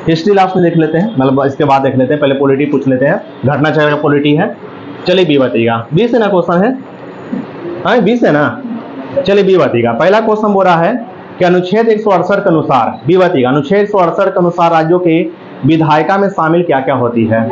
History last में देख लेते हैं, मतलब इसके बाद देख लेते हैं, पहले पॉलिटी पूछ लेते हैं, घटना चक्र का पॉलिटी है। चलिए बी बताइएगा, 20 है ना क्वेश्चन है, हाँ 20 है ना। चलिए बी बताइएगा, पहला क्वेश्चन बोल रहा है कि अनुच्छेद 168 के अनुसार, बी बताइएगा, अनुच्छेद 168 के अनुसार राज्यों के विधायिका में शामिल क्या क्या होती है।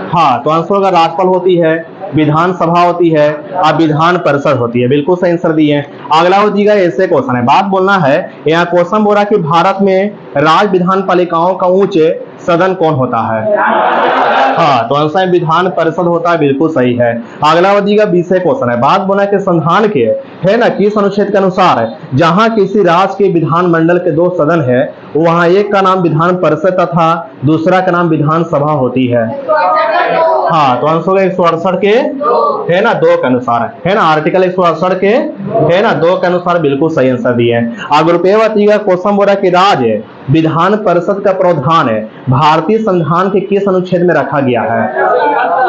हाँ, तो आंसर होगा राज्यपाल होती है, विधानसभा होती है और विधान परिषद होती है। बिल्कुल सही आंसर दिए। अगला हो जाएगा ऐसे क्वेश्चन है, बात बोलना है। यहाँ क्वेश्चन बोल रहा है कि भारत में राज्य विधान पालिकाओं का उच्च सदन कौन होता है। हाँ, तो आंसर विधान परिषद होता है। बिल्कुल सही है। अगला हो जाएगा 20 क्वेश्चन है, बात बोला कि संविधान के है ना किस अनुच्छेद के अनुसार जहां किसी राज्य के विधानमंडल के 2 सदन है वहां एक का नाम विधान परिषद तथा दूसरा का नाम विधानसभा होती है। हाँ, तो आंसर होगा 168 के है ना 2 के अनुसार है ना, आर्टिकल 168 के है ना 2 के अनुसार। बिल्कुल सही आंसर दिए। अगर रुपये बताइएगा, क्वेश्चन बोला कि राज्य विधान परिषद का प्रावधान है भारतीय संविधान के किस अनुच्छेद में रखा गया है।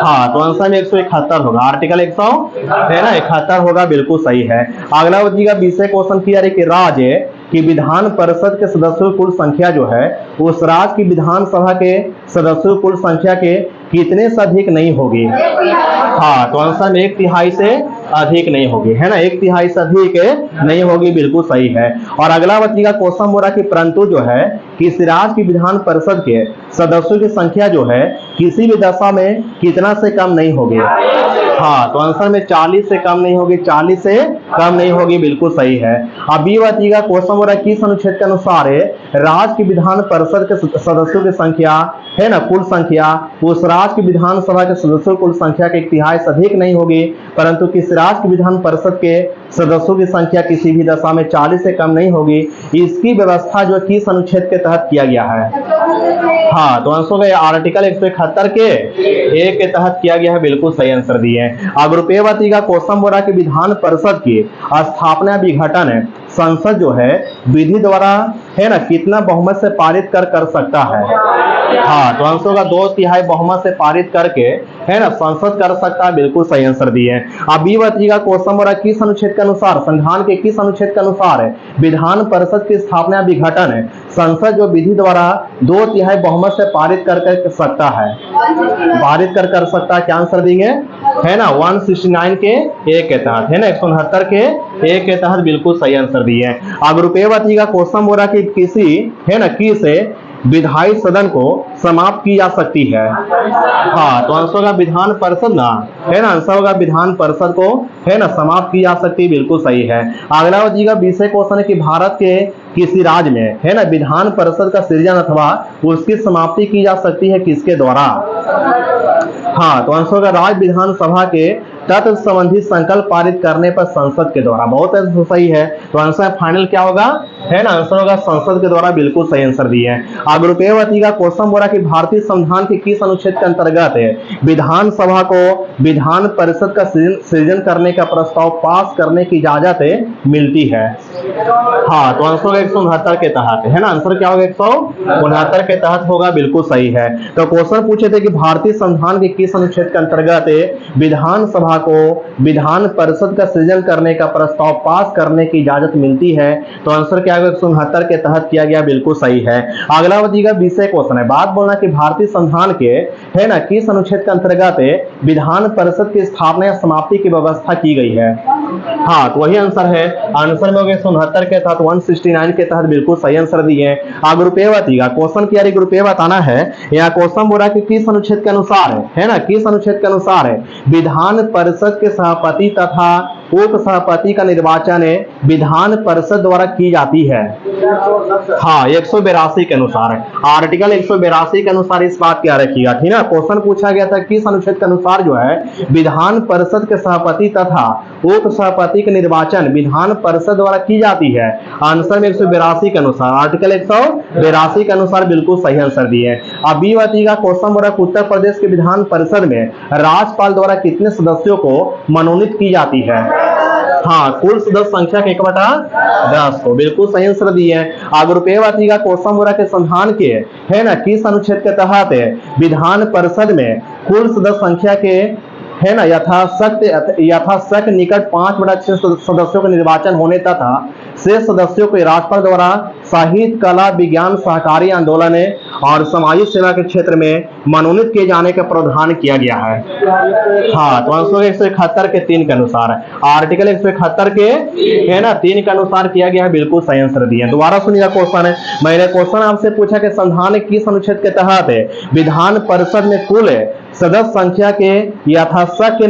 हाँ, तो आंसर में 171 होगा, आर्टिकल 100 है ना 71 होगा। बिल्कुल सही है। अगला बताइएगा 20 क्वेश्चन की कि राज्य कि विधान परिषद के सदस्यों की कुल संख्या जो है उस राज्य की विधानसभा के सदस्यों की कुल संख्या के कितने से अधिक नहीं होगी। हाँ, तो आंसर में 1/3 से अधिक नहीं होगी है ना, 1/3 से अधिक नहीं होगी। बिल्कुल सही है। और अगला बच्ची का क्वेश्चन हो रहा कि परंतु जो है किस राज्य की विधान परिषद के सदस्यों की संख्या जो है किसी भी दशा में कितना से कम नहीं होगी। हाँ, तो आंसर में 40 से कम नहीं होगी, 40 से कम नहीं होगी। बिल्कुल सही है। अब बी बताइएगा, क्वेश्चन हो रहा है किस अनुच्छेद के अनुसार राज्य की विधान परिषद के सदस्यों की संख्या है ना कुल संख्या उस राज्य की विधानसभा के सदस्यों की कुल संख्या के 1/3 से अधिक नहीं होगी, परंतु किस राज्य की विधान परिषद के सदस्यों की संख्या किसी भी दशा में 40 से कम नहीं होगी। इसकी व्यवस्था जो किस अनुच्छेद के तहत किया गया है। हाँ, तो आंसर होगा आर्टिकल 171 के 1 के तहत किया गया है। बिल्कुल सही आंसर दिए। अब रुपये बताइएगा, क्वेश्चन बोला कि विधान परिषद की स्थापना विघटन है संसद जो है विधि द्वारा है ना कितना बहुमत से पारित कर सकता है। हाँ, तो आंसर होगा 2/3 बहुमत से पारित करके है ना संसद कर सकता है। बिल्कुल सही आंसर दिए। अब बी बताइएगा, क्वेश्चन बोला किस अनुच्छेद के अनुसार संविधान के किस अनुच्छेद के अनुसार विधान परिषद की स्थापना विघटन है संसद जो विधि द्वारा 2/3 बहुमत से पारित कर सकता है। पारित कर सकता है, क्या आंसर देंगे है ना 169 के 1 के तहत है ना 169 के 1 के तहत। बिल्कुल सही आंसर दिए। अब रुपये बताइएगा, क्वेश्चन बोला कि किसी है ना किस विधायी सदन को समाप्त की जा सकती है। हाँ, तो आंसर होगा विधान परिषद ना है ना, आंसर होगा विधान परिषद को है ना समाप्त की जा सकती है। बिल्कुल सही है। अगला बताइएगा 20 क्वेश्चन है कि भारत के किसी राज्य में है ना विधान परिषद का सृजन अथवा उसकी समाप्ति की जा सकती है किसके द्वारा। हाँ, तो आंसर होगा राज्य विधानसभा के तत्व संबंधी संकल्प पारित करने पर संसद के द्वारा। बहुत सही है। तो आंसर फाइनल क्या होगा है ना, आंसर होगा संसद के द्वारा। बिल्कुल सही आंसर दिए हैं। अब रुपये बताइएगा, क्वेश्चन बोला कि भारतीय संविधान के किस अनुच्छेद के अंतर्गत विधानसभा को विधान परिषद का सृजन करने का प्रस्ताव पास करने की इजाजत मिलती है। हाँ, तो आंसर होगा 169 के तहत है ना, आंसर क्या होगा 169 के तहत होगा। बिल्कुल सही है। तो क्वेश्चन पूछे थे कि भारतीय संविधान के किस अनुच्छेद के अंतर्गत विधानसभा को विधान परिषद का सृजन करने का प्रस्ताव पास करने की इजाजत मिलती है। तो आंसर क्या होगा 169 के तहत किया गया। बिल्कुल सही है। अगला बताइएगा 20 क्वेश्चन है, बात बोलना कि भारतीय संविधान के है ना किस अनुच्छेद के अंतर्गत विधान परिषद की स्थापना या समाप्ति की व्यवस्था की गई है। हाँ, तो वही आंसर है, आंसर में होगा 169 के तहत 169 के तहत। बिल्कुल सही आंसर दिए। आगे रुपये बताइएगा, क्वेश्चन की रुपये बताना है। यहाँ क्वेश्चन बोला कि किस अनुच्छेद के अनुसार है ना किस अनुच्छेद के अनुसार विधान परिषद के सभापति तथा उप सभापति का निर्वाचन विधान परिषद द्वारा की जाती है। हाँ, 182 के अनुसार आर्टिकल 182 के अनुसार इस बात की रखिएगा, ठीक है। क्वेश्चन पूछा गया था किस अनुच्छेद के अनुसार जो है विधान परिषद के सभापति तथा उप सभापति का निर्वाचन विधान परिषद द्वारा की जाती है। आंसर में 182 के अनुसार, आर्टिकल 182 के अनुसार। बिल्कुल सही आंसर दिए। अब बी बताइएगा, क्वेश्चन बोला उत्तर प्रदेश के विधान परिषद में राज्यपाल द्वारा कितने सदस्यों को मनोनीत की जाती है। हाँ, कुल सदस्य संख्या के 1/10 को। बिल्कुल सही आंसर दिए। आगे रुपये बताइएगा, क्वेश्चन बोला कि संविधान के है ना किस अनुच्छेद के तहत विधान परिषद में कुल सदस्य संख्या के है ना यथाशक्ति निकट 5/6 सदस्यों का निर्वाचन होने तथा शेष सदस्यों को राज्यपाल द्वारा साहित्य, कला, विज्ञान, सहकारी आंदोलन और सामाजिक सेवा के क्षेत्र में मनोनीत किए जाने का प्रावधान किया गया है। हाँ, तो अनुच्छेद 171 के 3 के अनुसार, आर्टिकल 171 के है ना 3 के अनुसार किया गया है। बिल्कुल सही आंसर दिया। दोबारा सुनिएगा क्वेश्चन है, मैंने क्वेश्चन आपसे पूछा कि संविधान के किस अनुच्छेद के तहत विधान परिषद में कुल सदस्य संख्या के यथाशक्य के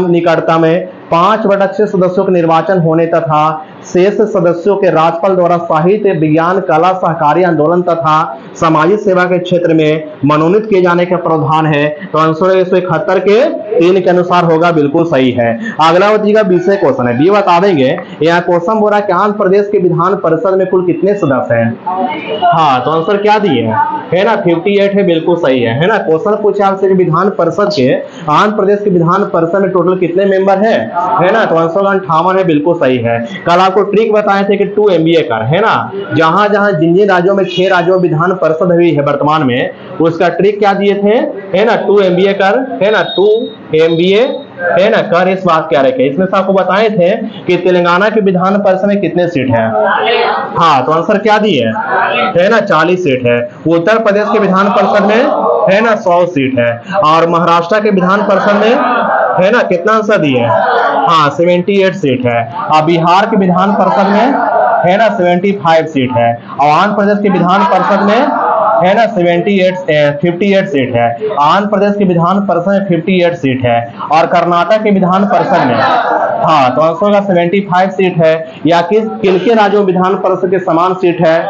निकटता में 5/6 सदस्यों के निर्वाचन होने तथा शेष सदस्यों के राज्यपाल द्वारा साहित्य, विज्ञान, कला, सहकारी आंदोलन तथा सामाजिक सेवा के क्षेत्र में मनोनीत किए जाने का प्रावधान है। तो आंसर 171 के 3 के अनुसार होगा। बिल्कुल सही है। अगला बच्ची 20 क्वेश्चन है, बी बता देंगे। यहाँ क्वेश्चन बोला कि आंध्र प्रदेश के विधान परिषद में कुल कितने सदस्य हैं। हाँ, तो आंसर क्या दिए है ना 58 है। बिल्कुल सही है ना। क्वेश्चन पूछा आपसे विधान परिषद के, आंध्र प्रदेश के विधान परिषद में टोटल कितने मेंबर है ना। तो आंसर 58 है। बिल्कुल सही है। कल आपको ट्रिक बताए थे कि 2 MBA कर है ना, जहां जहां जिन जिन राज्यों में 6 राज्यों में विधान परिषद हुई है वर्तमान में, उसका ट्रिक क्या दिए थे है ना 2 MBA कर है ना 2 MBA है ना कर इस बात क्या रखे। इसमें से आपको बताए थे कि तेलंगाना के विधान परिषद में कितने सीट है। हाँ, तो आंसर क्या दिए है ना 40 सीट है। उत्तर प्रदेश के विधान परिषद में है ना 100 सीट है। और महाराष्ट्र के विधान परिषद में है ना कितना आंसर दिए। हाँ, 78 सीट है। और बिहार के विधान परिषद में है ना 75 सीट है। और आंध्र प्रदेश के विधान परिषद में है ना 58 सीट है। आंध्र प्रदेश के विधान परिषद में 58 सीट है। और कर्नाटक के विधान परिषद में हाँ तो आंसर का 75 सीट है। या किनके राज्यों में विधान परिषद के समान सीट है।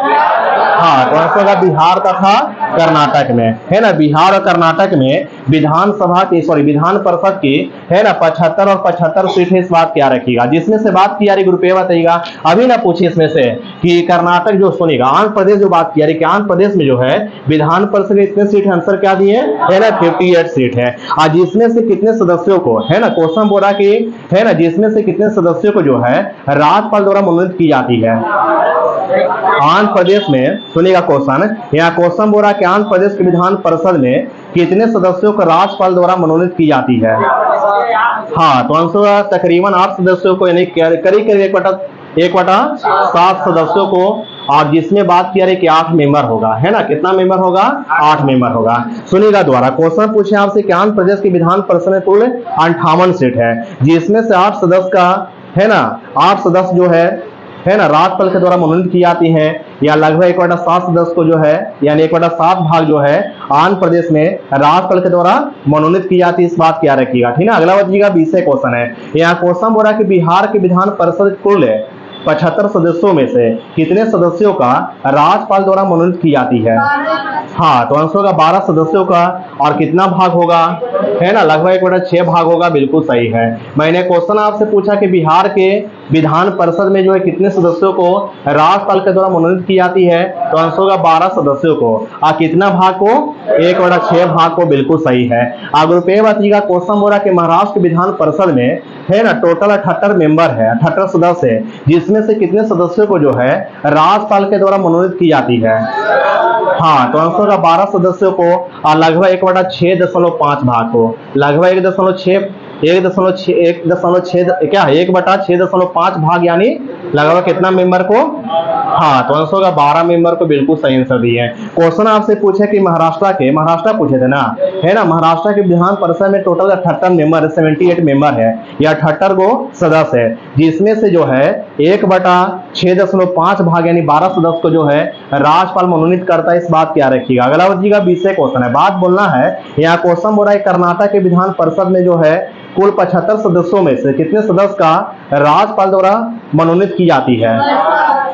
हाँ, तो आंसर का बिहार तथा कर्नाटक में है ना। बिहार और कर्नाटक में विधानसभा की विधान परिषद की है ना 75 और 75 सीट है। इस बात क्या रखिएगा, जिसमें से बात की जा रही ग्रुप ए बताइएगा। अभी ना पूछिए इसमें से कि कर्नाटक जो सुनेगा, आंध्र प्रदेश जो बात की जा रही कि आंध्र प्रदेश में जो है विधान परिषद के इतने सीट है। आंसर क्या दिए है ना 58 सीट है। और जिसमें से कितने सदस्यों को है ना क्वेश्चन बोला कि है ना जिसमें से कितने सदस्यों को जो है राज्यपाल द्वारा मनोनीत की जाती है। आंध्र प्रदेश में सुनिएगा क्वेश्चन, यहाँ क्वेश्चन बोला कि आंध्र प्रदेश के विधान परिषद में कितने सदस्यों को राज्यपाल द्वारा मनोनीत की जाती है। हाँ, तो आंसर तकरीबन 8 सदस्यों को यानी करीब 1/7 सदस्यों को। और जिसमें बात किया रही कि 8 मेंबर होगा है ना। कितना मेंबर होगा 8 मेंबर होगा। सुनिएगा द्वारा क्वेश्चन पूछे आपसे कि आंध्र प्रदेश के विधान परिषद में कुल 58 सीट है, जिसमें से 8 सदस्य का है ना 8 सदस्य जो है ना राज्यपाल के द्वारा मनोनीत की जाती हैं। या लगभग 1/7 सदस्य को जो है यानी 1/7 भाग जो है आंध्र प्रदेश में राज्यपाल के द्वारा मनोनीत की जाती है। इस बात क्या रखिएगा, ठीक है। अगला बच्चिएगा 20 क्वेश्चन है। यहाँ क्वेश्चन बोला कि बिहार के विधान परिषद कुल 75 सदस्यों में से कितने सदस्यों का राज्यपाल द्वारा मनोनीत की जाती है। हाँ, तो आंसर का 12 सदस्यों का। और कितना भाग होगा है ना लगभग 1/6 भाग होगा। बिल्कुल सही है। मैंने क्वेश्चन आपसे पूछा कि बिहार के विधान परिषद में जो है कितने सदस्यों को राज्यपाल के द्वारा मनोनीत की जाती है। तो आंसर का 12 सदस्यों को। और कितना भाग को 1/6 भाग को। बिल्कुल सही है। अगर रुपये बताइएगा क्वेश्चन बोला कि महाराष्ट्र के विधान परिषद में है ना टोटल 78 मेंबर है, 78 सदस्य है, जिसमें से कितने सदस्यों को जो है राज्यपाल के द्वारा मनोनीत की जाती है। हाँ, तो आंसर का 12 सदस्यों को। और लगभग 1/6.5 भाग को। लगभग 1/6.5 भाग यानी लगभग कितना मेंबर को। हाँ, तो आंसर का 12 मेंबर को। बिल्कुल सही आंसर दिए। क्वेश्चन आपसे पूछे कि महाराष्ट्र पूछे थे ना है ना। महाराष्ट्र के विधान परिषद में टोटल 78 मेंबर 78 मेंबर है या 78 गो सदस्य है, जिसमें से जो है 1/6.5 भाग यानी 12 सदस्य को जो है राज्यपाल मनोनीत करता है। इस बात क्या रखिएगा। अगला बच्चिएगा 20 क्वेश्चन है। बात बोलना है, यहाँ क्वेश्चन बोल रहा है कर्नाटक के विधान परिषद में जो है कुल 75 सदस्यों में से कितने सदस्य का राज्यपाल द्वारा मनोनीत की जाती है।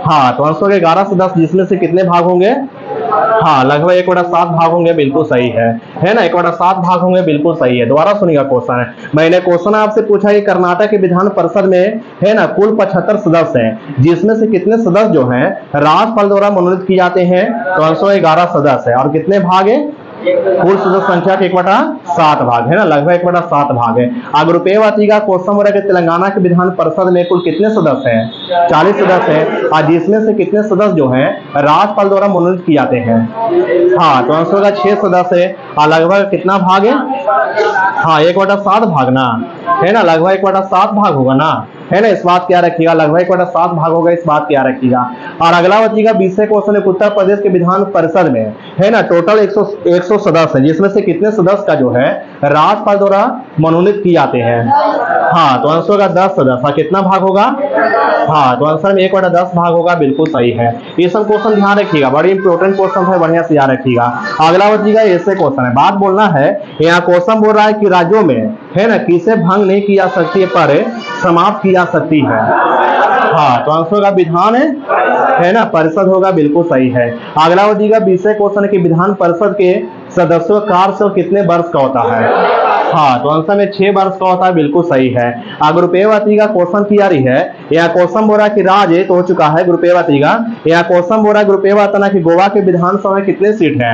हाँ, तो आंसर 11 सदस्य, जिसमें से कितने भाग होंगे। हाँ, लगभग 1/7 भाग होंगे। बिल्कुल सही है ना 1/7 भाग होंगे। बिल्कुल सही है। दोबारा सुनिएगा क्वेश्चन है। मैंने क्वेश्चन आपसे पूछा कि कर्नाटक के विधान परिषद में है ना कुल 75 सदस्य हैं, जिसमें से कितने सदस्य जो हैं राज्यपाल द्वारा मनोनीत किए जाते हैं। तो आंसर 11 सदस्य है। और कितने भाग है कुल सदस्य संख्या के 1/7 भाग है ना। लगभग 1/7 भाग है। अगर रुपये बताइएगा क्वेश्चन बोला कि तेलंगाना के विधान परिषद में कुल कितने सदस्य हैं 40 सदस्य हैं, और जिसमें से कितने सदस्य जो हैं राज्यपाल द्वारा मनोनीत किए जाते हैं। हाँ, तो आंसर का 6 सदस्य है। और लगभग कितना भाग है। हाँ, 1/7 भाग ना है ना। लगभग 1/7 भाग होगा ना। है ना, इस बात क्या रखिएगा, लगभग 1/7 भाग होगा, इस बात क्या रखिएगा। और अगला बचिएगा 20 क्वेश्चन है, उत्तर प्रदेश के विधान परिषद में है ना टोटल 100 सदस्य है, जिसमें से कितने सदस्य का जो है राज्यपाल द्वारा मनोनीत किए जाते हैं। हाँ, तो आंसर होगा 10 सदस्य। कितना भाग होगा? हाँ, तो आंसर में 1/10 भाग होगा, बिल्कुल सही है। ये सब क्वेश्चन ध्यान रखिएगा, बड़ी इंपॉर्टेंट क्वेश्चन है, बढ़िया से याद रखिएगा। अगला बचिएगा ऐसे क्वेश्चन है, बात बोलना है, यहाँ क्वेश्चन बोल रहा है कि राज्यों में है ना किसे भंग नहीं की जा सकती पर समाप्त की जा सकती है। हाँ, तो आंसर होगा विधान है ना परिषद होगा, बिल्कुल सही है। अगला बचिएगा 20 क्वेश्चन के विधान परिषद के सदस्यों का कार्यकाल कितने वर्ष का होता है। हाँ, तो आंसर में 6 वर्ष का होता है, बिल्कुल सही है। ग्रुपेवाती का क्वेश्चन किया रही है, यहाँ क्वेश्चन बोल रहा है कि राज्य तो हो चुका है ग्रुपेवाती का, यहाँ क्वेश्चन बोल रहा है ग्रुपेवातना की गोवा के विधानसभा में कितने सीट है।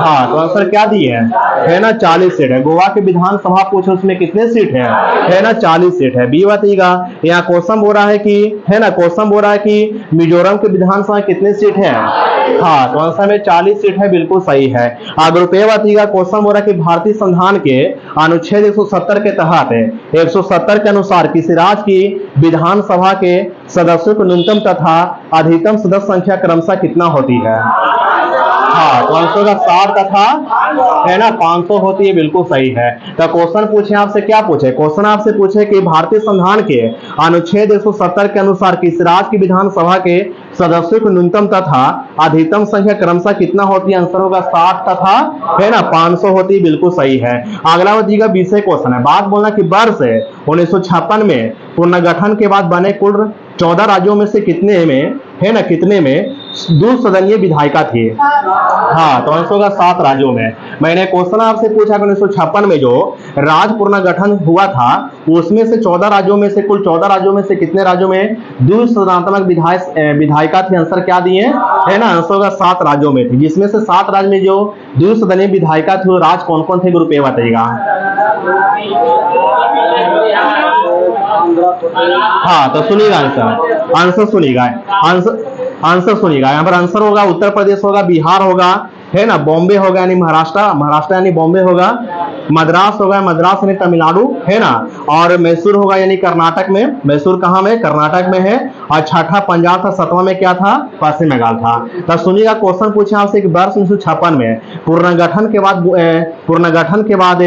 हाँ, तो आंसर क्या दिए है ना 40 सीट है। गोवा के विधानसभा पूछे उसमें कितने सीट है ना 40 सीट है। बी बातीगा, यहाँ क्वेश्चन बोल रहा है कि है ना क्वेश्चन बोल रहा है कि मिजोरम के विधानसभा में कितने सीट है। हाँ, तो आंसर में 40 सीट है, बिल्कुल सही है। ग्रुपेवाती का क्वेश्चन बोल रहा है कि भारतीय संविधान के अनुच्छेद 170 के तहत 170 के अनुसार किसी राज्य की विधानसभा के सदस्यों को न्यूनतम तथा अधिकतम सदस्य संख्या क्रमशः कितना होती है। हाँ, तो आंसर का 60 तथा है ना 500 होती है, बिल्कुल सही है। तो क्वेश्चन पूछे आपसे, क्या पूछे क्वेश्चन आपसे पूछे कि भारतीय संविधान के अनुच्छेद 170 के अनुसार किस राज्य की विधानसभा के सदस्यों को न्यूनतम तथा अधिकतम संख्या क्रमशः कितना होती है। आंसर होगा 60 तथा है ना 500 होती है, बिल्कुल सही है। अगला बचिएगा 20 क्वेश्चन है, बात बोलना कि वर्ष 1956 में पुनर्गठन के बाद बने कुल 14 राज्यों में से कितने में है ना कितने में द्विसदनीय विधायिका थी। हाँ, तो आंसर होगा 7 राज्यों में। मैंने क्वेश्चन आपसे पूछा कि 1956 में जो राज्य पुनर्गठन हुआ था उसमें से 14 राज्यों में से कुल 14 राज्यों में से कितने राज्यों में द्विसदनात्मक विधायिका थी। आंसर क्या दिए है ना, आंसर होगा 7 राज्यों में थी, जिसमें से 7 राज्य में जो द्विसदनीय विधायिका थी वो राज्य कौन कौन थे, ग्रुप ए बताइएगा। हाँ, तो सुनिएगा आंसर सुनिएगा, आंसर सुनिएगा। यहाँ पर आंसर होगा उत्तर प्रदेश होगा, बिहार होगा है ना, बॉम्बे होगा यानी महाराष्ट्र यानी बॉम्बे होगा, मद्रास होगा, मद्रास यानी तमिलनाडु है ना, और मैसूर होगा यानी कर्नाटक में। मैसूर कहाँ में, कर्नाटक में है। और छठा पंजाब था, 7वां में क्या था, पश्चिम बंगाल था। तो सुनिएगा क्वेश्चन पूछे आपसे कि वर्ष 1956 में पुनर्गठन के बाद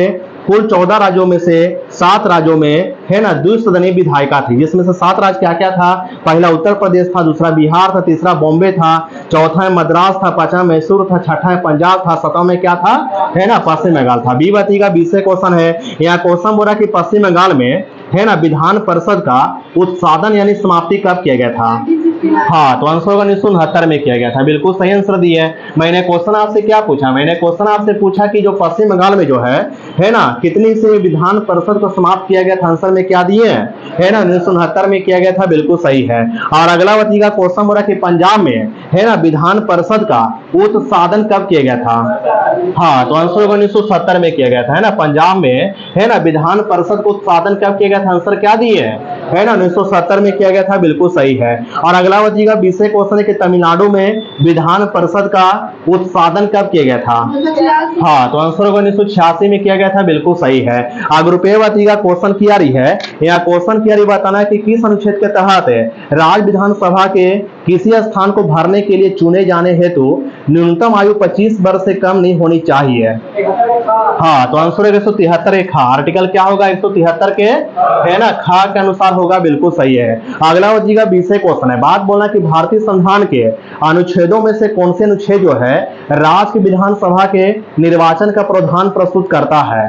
कुल 14 राज्यों में से 7 राज्यों में है ना द्विसदनीय विधायिका थी, जिसमें से 7 राज्य क्या क्या था, पहला उत्तर प्रदेश था, दूसरा बिहार था, तीसरा बॉम्बे था, चौथा मद्रास था, पांचवा मैसूर था, छठा पंजाब था, 7वां में क्या था है ना पश्चिम बंगाल था। बी बातीगा 20 क्वेश्चन है, यहाँ क्वेश्चन बोला कि पश्चिम बंगाल में है ना विधान परिषद का उत्सादन यानी समाप्ति कब किया गया था। हाँ, तो आंसर होगा 1969 में किया गया था, बिल्कुल सही आंसर दिया है। मैंने क्वेश्चन आपसे क्या पूछा, मैंने क्वेश्चन आपसे पूछा कि जो पश्चिम बंगाल में जो है ना कितनी से विधान परिषद को समाप्त किया गया था। आंसर में क्या दिए है ना 1969 में किया गया था, बिल्कुल सही है। और अगला बतिएगा क्वेश्चन बोला कि पंजाब में है ना विधान परिषद का उत्सादन कब किया गया था। हाँ, तो आंसर होगा 1970 में किया गया था, है ना। पंजाब में है ना विधान परिषद को उत्पादन कब किया गया था। आंसर क्या दिए है ना 1970 में किया गया था, बिल्कुल सही है। और अगला बचिएगा 20 क्वेश्चन है कि तमिलनाडु में विधान परिषद का उत्पादन कब किया गया था। हाँ, तो आंसर होगा 1986 में किया गया था, बिल्कुल सही है। अगर रुपये बचिएगा क्वेश्चन किया रही है, यहाँ क्वेश्चन किया रही बताना है कि किस अनुच्छेद के तहत राज्य विधानसभा के किसी स्थान को भरने के लिए चुने जाने हेतु न्यूनतम आयु 25 वर्ष से कम नहीं होनी चाहिए। हाँ, तो आंसर 173 खा, आर्टिकल क्या होगा 173 के है ना खा के अनुसार होगा, बिल्कुल सही है। अगला बचिएगा 20 क्वेश्चन है, बात बोलना कि भारतीय संविधान के अनुच्छेदों में से कौन से अनुच्छेद जो है राज्य की विधानसभा के निर्वाचन का प्रावधान प्रस्तुत करता है।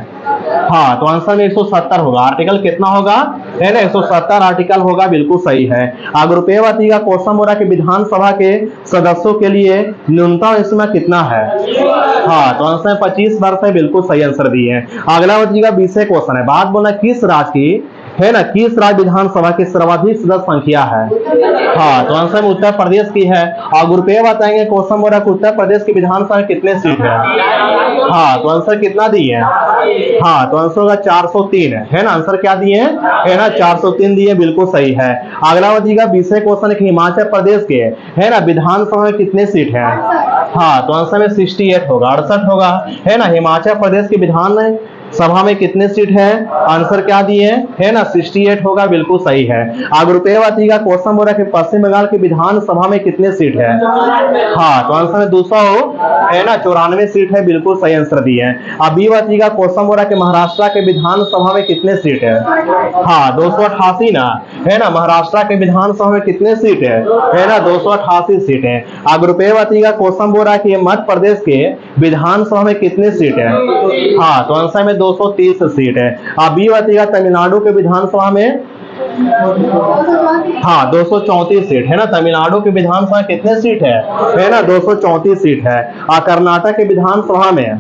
हाँ, तो आंसर में 170 होगा, आर्टिकल कितना होगा है ना 170 आर्टिकल होगा, बिल्कुल सही है। अगर रुपये बतिएगा क्वेश्चन हो रहा कि विधानसभा के सदस्यों के लिए न्यूनतम समय कितना है। हाँ, तो आंसर 25 वर्ष है, बिल्कुल सही आंसर दिए हैं। अगला बतिएगा 20 क्वेश्चन है, बात बोलना किस राज्य की है ना किस राज्य विधानसभा की सर्वाधिक सदस्य संख्या है। हाँ, तो आंसर में उत्तर प्रदेश की है। और रुपये बताएंगे क्वेश्चन हो रहा है उत्तर प्रदेश की विधानसभा में कितने सीट है। हाँ, तो आंसर कितना दिए हैं। हाँ, तो आंसर होगा 403 है ना। आंसर क्या दिए है ना 403 दिए, बिल्कुल सही है। अगला बतिएगा 20 क्वेश्चन है कि हिमाचल प्रदेश के है ना विधानसभा में कितने सीट है। हाँ, तो आंसर में 68 होगा, 68 होगा है ना। हिमाचल प्रदेश के विधान सभा में कितने सीट है? आंसर क्या दिए है ना, 68 होगा, बिल्कुल सही है। अब रुपए वाती का क्वेश्चन बोल रहा है कि पश्चिम बंगाल की विधानसभा में कितने सीट है? हाँ, तो आंसर में 200 है ना, 94 सीट है, बिल्कुल सही आंसर दिए हैं। अब बी वाती का क्वेश्चन बोल रहा है कि महाराष्ट्र के विधानसभा में कितने सीट है? हाँ, 288 ना, है ना। महाराष्ट्र के विधानसभा में कितने सीट है ना, 288 सीट है। अब रुपए वाती का क्वेश्चन बोल रहा है कि मध्य प्रदेश के विधानसभा में कितने सीट है? हाँ, तो आंसर में 230 सीट है। अब बी वाती का तमिलनाडु के विधानसभा में हाँ 234 सीट है ना। तमिलनाडु के विधानसभा कितने सीट है ना, 234 सीट है। और कर्नाटक के विधानसभा में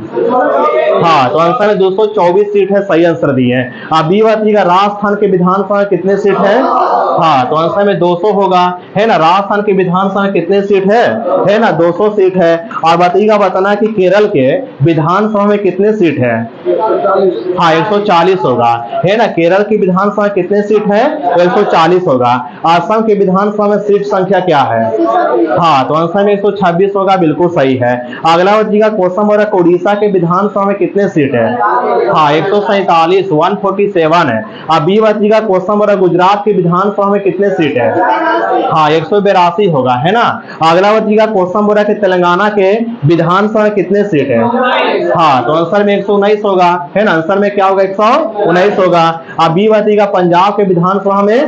हाँ, तो आंसर में 224 सीट है, सही आंसर दिए हैं। अब बी बात का राजस्थान के विधानसभा कितने सीट है? हाँ, तो आंसर में 200 होगा, है ना। राजस्थान के विधानसभा कितने सीट है ना, 200 सीट है। और बताइएगा बताना कि केरल के विधानसभा में कितने सीट है? हाँ, 140 होगा, है ना। केरल की विधानसभा कितने सीट है? 140 होगा। असम के विधानसभा में सीट संख्या क्या है? हाँ, तो आंसर में 126 होगा, बिल्कुल सही है। अगला बच्चीगा क्वेश्चन हो रहा है उड़ीसा के विधानसभा में कितने सीट है? हाँ, 147, 147 है। अब बी बच्चीगा क्वेश्चन हो रहा है गुजरात के विधानसभा में कितने सीट है? हाँ, 182 होगा, है ना। अगला बच्चीगा क्वेश्चन हो रहा है कि तेलंगाना के विधानसभा में कितने सीट है? हाँ, तो आंसर में 119 होगा, है ना। आंसर में क्या होगा? 119 होगा। अब बी बच्चीगा पंजाब के विधानसभा में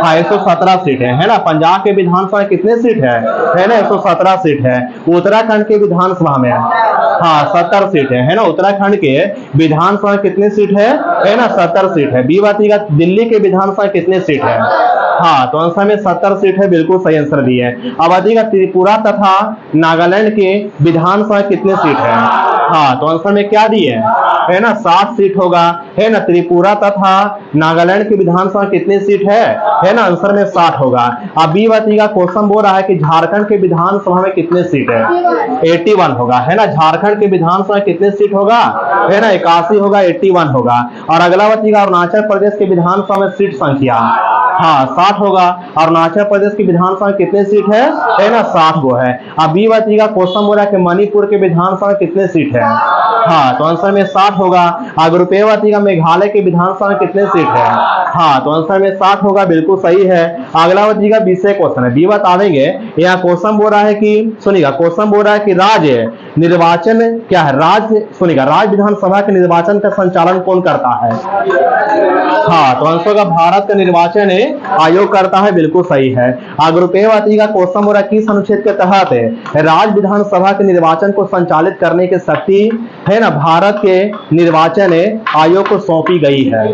हाँ 117 सीट है ना। पंजाब के विधानसभा कितने सीट है ना, 117 सीट है। उत्तराखंड के विधानसभा में हाँ 70 सीट है ना। उत्तराखंड के विधानसभा कितने सीट है ना, 70 सीट है। बी बात का दिल्ली के विधानसभा कितने सीट है? हाँ, तो आंसर में 70 सीट है, बिल्कुल सही आंसर दिए है। अब आइएगा त्रिपुरा तथा नागालैंड के विधानसभा कितने सीट है? हाँ, तो आंसर में क्या दिए है ना, 7 सीट होगा, है ना। त्रिपुरा तथा नागालैंड की विधानसभा कितने सीट है ना, आंसर में 60 होगा। अब बी बताइएगा क्वेश्चन बोल रहा है कि झारखंड के विधानसभा में कितने सीट है? 81 होगा, है ना। झारखंड के विधानसभा कितने सीट होगा? है ना, 81 होगा, 81 होगा। और अगला बताइएगा अरुणाचल प्रदेश के विधानसभा में सीट संख्या हाँ 60 होगा। अरुणाचल प्रदेश की विधानसभा कितने सीट है ना, 60 गो है। अब बी बताइएगा क्वेश्चन बोल रहा है कि मणिपुर के विधानसभा कितने सीट है? हाँ, तो आंसर में 60 होगा। अगर रुपये बताइएगा मेघालय के विधानसभा में कितने सीट है? हाँ, तो आंसर में 60 होगा, बिल्कुल सही है। अगला बताइएगा 20 क्वेश्चन है, बी बता देंगे। यहाँ क्वेश्चन बोल रहा है कि सुनिएगा, क्वेश्चन बोल रहा है कि राज्य निर्वाचन क्या है? राज्य सुनिएगा, राज्य विधानसभा के निर्वाचन का संचालन कौन करता है? हाँ, तो आंसर का भारत का निर्वाचन आयोग करता है, बिल्कुल सही है। अगर रुपये बताइएगा क्वेश्चन बोल रहा है किस अनुच्छेद के तहत राज्य विधानसभा के निर्वाचन को संचालित करने की शक्ति है ना भारत के निर्वाचन आयोग को सौंपी गई है?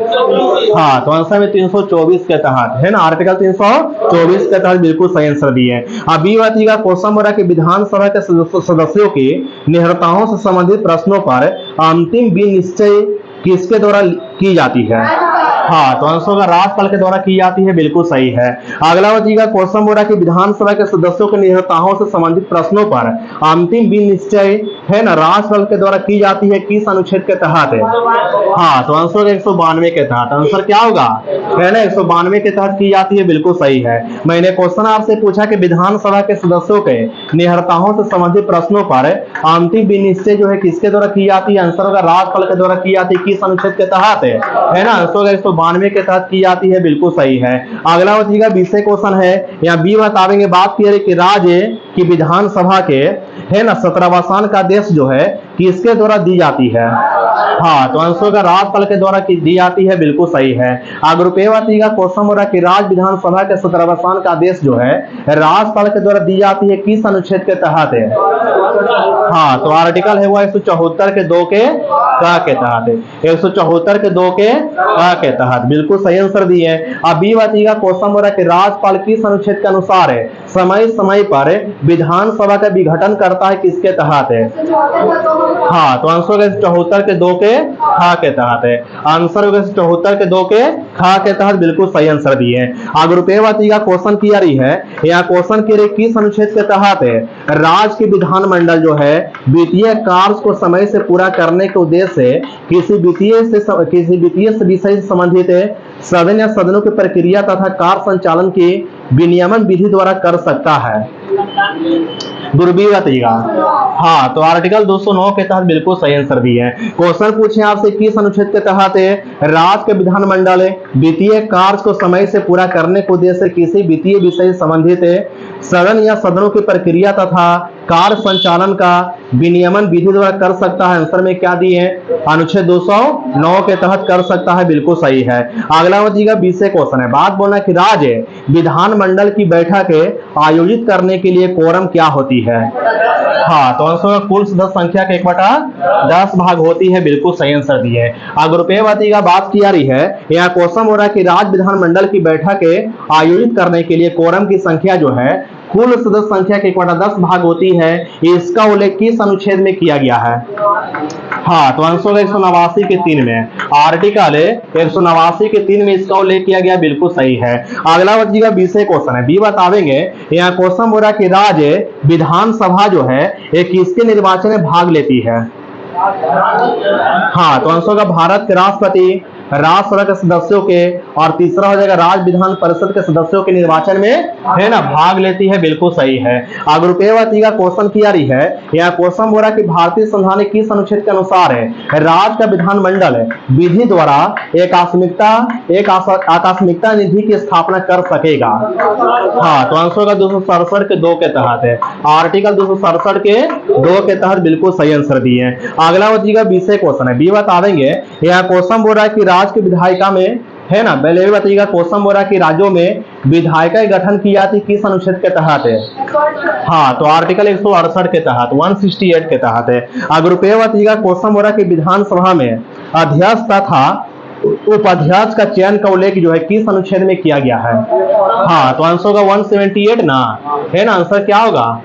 हाँ, तो आंसर में 324 के तहत, है ना। आर्टिकल 324 के तहत, बिल्कुल सही आंसर दिए। अब बी बताइएगा क्वेश्चन हो रहा है कि विधानसभा के सदस्यों की निहरताओं से संबंधित प्रश्नों पर अंतिम विनिश्चय किसके द्वारा की जाती है? हाँ, तो आंसर का राज्यपाल के द्वारा की जाती है, बिल्कुल सही है। अगला बताइएगा क्वेश्चन बोल रहा है कि विधानसभा के सदस्यों के निहरताओं से संबंधित प्रश्नों पर अंतिम विनिश्चय है ना राज्यपाल के द्वारा की जाती है, किस अनुच्छेद के तहत है? हाँ, तो आंसर 192 के तहत। आंसर क्या होगा? है ना, 192 के तहत की जाती है, बिल्कुल सही है। मैंने क्वेश्चन आपसे पूछा कि विधानसभा के सदस्यों के निहरताओं से संबंधित प्रश्नों पर अंतिम विनिश्चय जो है किसके द्वारा की जाती है? आंसर होगा राज्यपाल के द्वारा की जाती है, किस अनुच्छेद के तहत है ना। आंसर 192 के तहत की जाती है, बिल्कुल सही है। अगला बताइएगा 20 क्वेश्चन है, यहाँ बी बताएंगे। बात की है कि राज्य की विधानसभा के है ना सत्रावसान का आदेश जो है किसके द्वारा दी जाती है? हाँ, तो आंसर का राज्यपाल के द्वारा दी जाती है, बिल्कुल सही है। अगर रुपये बताइएगा क्वेश्चन हो रहा है कि राज्य विधानसभा के सत्रावसान का आदेश जो है राज्यपाल के द्वारा दी जाती है, किस अनुच्छेद के तहत है? हाँ, तो आर्टिकल है वो 174 के 2 के तहत, 174 के 2 के तहत, बिल्कुल सही आंसर दिए। अब बी बताइएगा क्वेश्चन हो रहा है कि राज्यपाल किस अनुच्छेद के अनुसार है समय समय पर विधानसभा का विघटन करता है, किसके तहत है? हाँ, तो आंसर 74 के 2 के तहत है। आंसर होगा 74 के 2 के तहत, बिल्कुल सही आंसर दिए। अगर रुपये बताइएगा क्वेश्चन की रही है, यहाँ क्वेश्चन की रही किस अनुच्छेद के तहत है राज्य के विधानमंडल जो है वित्तीय कार्य को समय से पूरा करने के उद्देश्य से किसी वित्तीय विषय से संबंधित सदन या सदनों की प्रक्रिया तथा कार्य संचालन की विनियमन विधि द्वारा कर सकता है? दूरबीन बताइएगा। हाँ, तो आर्टिकल 209 के तहत बिल्कुल सही आंसर दिए हैं। क्वेश्चन पूछे आपसे किस अनुच्छेद के तहत राज्य के विधानमंडल वित्तीय कार्य को समय से पूरा करने के उद्देश्य से किसी वित्तीय विषय से संबंधित सदन या सदनों की प्रक्रिया तथा कार्य संचालन का विनियमन विधि द्वारा कर सकता है। आंसर में क्या दिए हैं? अनुच्छेद 209 के तहत कर सकता है, बिल्कुल सही है। अगला बताइएगा 20 क्वेश्चन है। बात बोलना कि राज्य विधानमंडल की बैठक आयोजित करने के लिए कोरम क्या होती है? हाँ, तो आंसर कुल सदस्य संख्या के 1/10 भाग होती है, बिल्कुल सही आंसर दिए है। अगर रुपये बताइएगा बात की जा रही है, यहाँ क्वेश्चन हो रहा है कि राज्य विधानमंडल की बैठक आयोजित करने के लिए कोरम की संख्या जो है कुल सदस्य संख्या के 1/10 भाग होती है। इसका उल्लेख किस अनुच्छेद में किया गया है? हाँ, तो आंसर होगा 189 के 3 में। आर्टिकल 189 के 3 में इसका उल्लेख किया गया, बिल्कुल सही है। अगला बच्चीगा 20 क्वेश्चन है, बी बतावेंगे। यहाँ क्वेश्चन हो रहा है कि राज्य विधानसभा जो है एक किसके निर्वाचन में भाग लेती है? हाँ, तो आंसर होगा भारत के राष्ट्रपति, राज्यसभा के सदस्यों के, और तीसरा हो जाएगा राज्य विधान परिषद के सदस्यों के निर्वाचन में है ना भाग लेती है, बिल्कुल सही है। अगर रुपये क्वेश्चन की जा रही है, यह क्वेश्चन हो रहा है कि भारतीय संविधान किस अनुच्छेद के अनुसार है राज्य का विधानमंडल विधि द्वारा एक आकस्मिकता निधि की स्थापना कर सकेगा? हाँ, तो आंसर होगा 267 के 2 के तहत है। आर्टिकल 267 के 2 के तहत बिल्कुल सही आंसर दिए हैं। अगला बच्चीगा 20 क्वेश्चन है, बी बतावेंगे। यह क्वेश्चन बोल रहा है कि राज्य की विधायिका में है ना, पहले भी बताइएगा। क्वेश्चन बोल रहा है कि राज्यों में विधायिका गठन की जाती किस अनुच्छेद के तहत है? हाँ, तो आर्टिकल 168 के तहत, 168 के तहत है। अगर रुपये बताइएगा क्वेश्चन बोल रहा है कि विधानसभा में अध्यक्ष तथा उपाध्यक्ष का चयन का उल्लेख जो है किस अनुच्छेद में किया गया है? हाँ, तो आंसर होगा 178 ना, है ना। आंसर क्या होगा?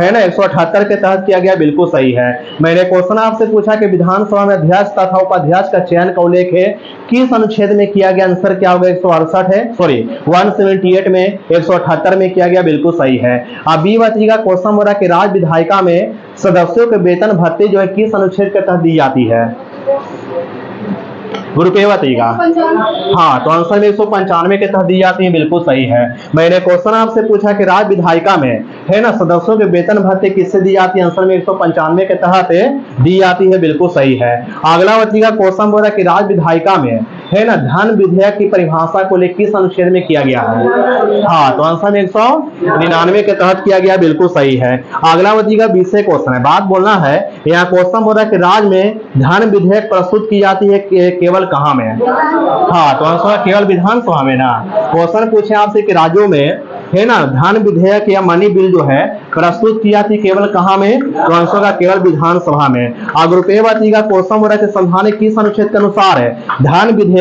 है ना, 178 के तहत किया गया, बिल्कुल सही है। मैंने क्वेश्चन आपसे पूछा कि विधानसभा में अध्यक्ष तथा उपाध्यक्ष का चयन का उल्लेख है किस अनुच्छेद में किया गया? आंसर क्या होगा? 168 है, सॉरी 178 में 178 में किया गया, बिल्कुल सही है। अब बी बताइएगा क्वेश्चन हो रहा है कि राज्य विधायिका में सदस्यों के वेतन भत्ते जो है किस अनुच्छेद के तहत दी जाती है? रुपये बताइएगा। हाँ, तो आंसर में 195 के तहत दी जाती है, बिल्कुल सही है। मैंने क्वेश्चन आपसे पूछा कि राज्य विधायिका में है ना सदस्यों के वेतन भत्ते किससे दी जाती है? आंसर में 195 के तहत दी जाती है, बिल्कुल सही है। अगला बच्चीगा क्वेश्चन बोला कि राज्य विधायिका में है ना धन विधेयक की परिभाषा को लेकर किस अनुच्छेद में किया गया है? हाँ, तो आंसर में 199 के तहत किया गया, बिल्कुल सही है। अगला बच्चीगा 20 क्वेश्चन है, बात बोलना है। यहाँ क्वेश्चन बोल रहा है कि राज्य में धन विधेयक प्रस्तुत की जाती है केवल कहाँ में? हाँ, तो आंसर केवल विधानसभा में ना। क्वेश्चन पूछे आपसे कि राज्यों में है ना धन विधेयक या मनी बिल जो है प्रस्तुत की जाती केवल कहाँ में? तो आंसर का केवल विधानसभा में। अगर रुपये बताइएगा क्वेश्चन हो रहा है संविधान किस अनुच्छेद के अनुसार है धन विधेयक